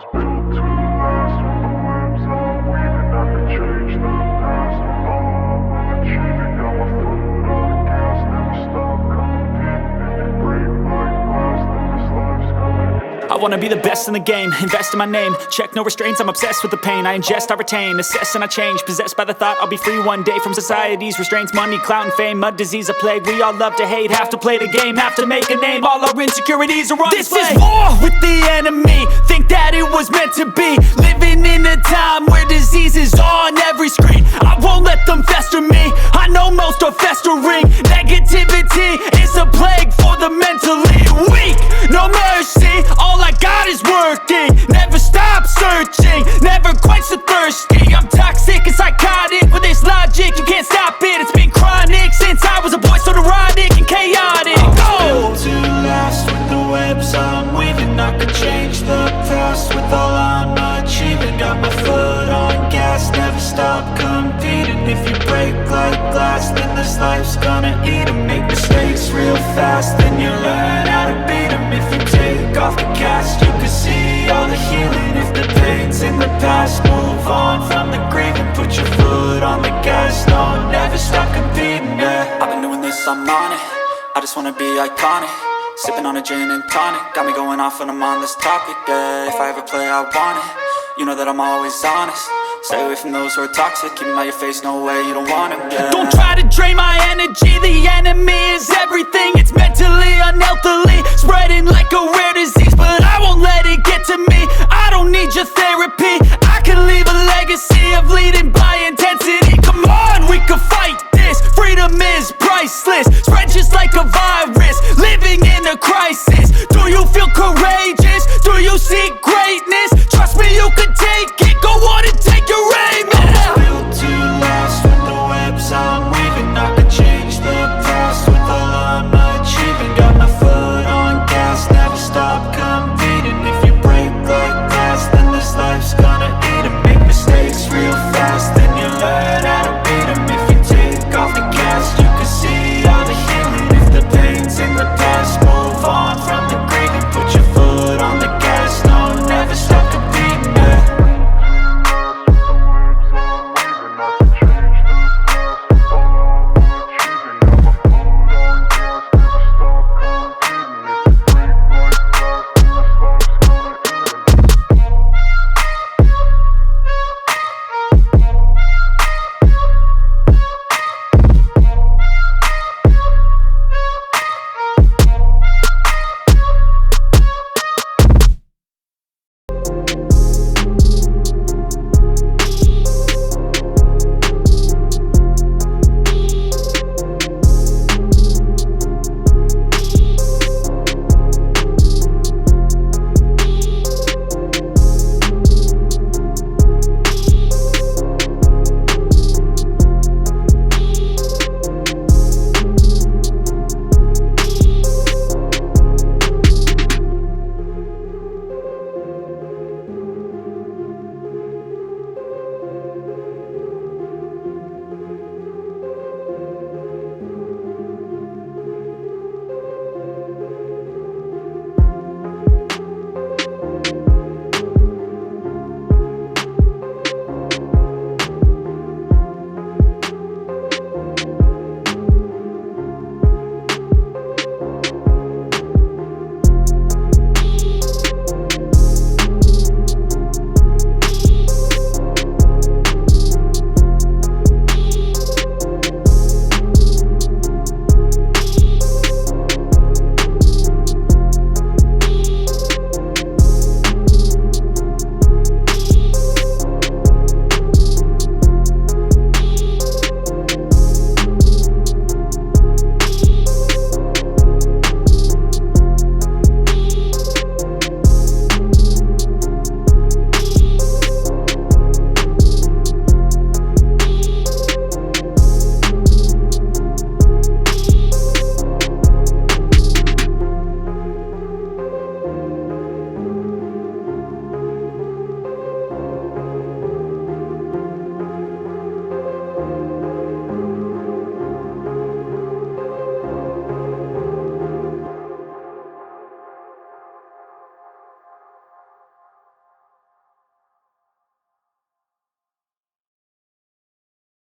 was built to last. With the webs I'm weaving, I could change the past. With all I'm achieving, got my foot on gas. Never stop competing. If you break like glass, then this life's gonna end. I wanna be the best in the game, invest in my name. Check no restraints, I'm obsessed with the pain. I ingest, I retain, assess and I change. Possessed by the thought I'll be free one day from society's restraints. Money, clout and fame, mud, disease, a plague. We all love to hate, have to play the game, have to make a name. All our insecurities are on display. This is war with the enemy, think that it was meant to be. Living in a time where disease is on every screen. I won't let them fester me, I know most are festering. Negativity is a plague for the mentally weak. No mercy, all I got is working. Never stop searching, never quench the thirsty. I'm toxic and psychotic, with this logic you can't stop it. It's been chronic since I was a boy, so neurotic and chaotic. Built to last. With the webs I'm weaving, I could change the past. With all I'm achieving, got my foot on gas. Never stop competing. If you break like glass, then this life's gonna eat 'em. Make mistakes real fast, then you learn how to beat 'em. If you take off the cast, you can see all the healing. If the pain's in the past, move on from the grieving. Put your foot on the gas, no, never stop competing, yeah. I've been doing this, I'm on it. I just wanna be iconic. Sipping on a gin and tonic, got me going off when I'm on this topic, yeah. If I ever play, I want it. You know that I'm always honest. Stay away from those who are toxic. Keep them out your face, no way, you don't want it, yeah. Don't try to drain my energy. The enemy is everything. It's mentally, unhealthily, spreading like a rare disease. But I won't let it get to me.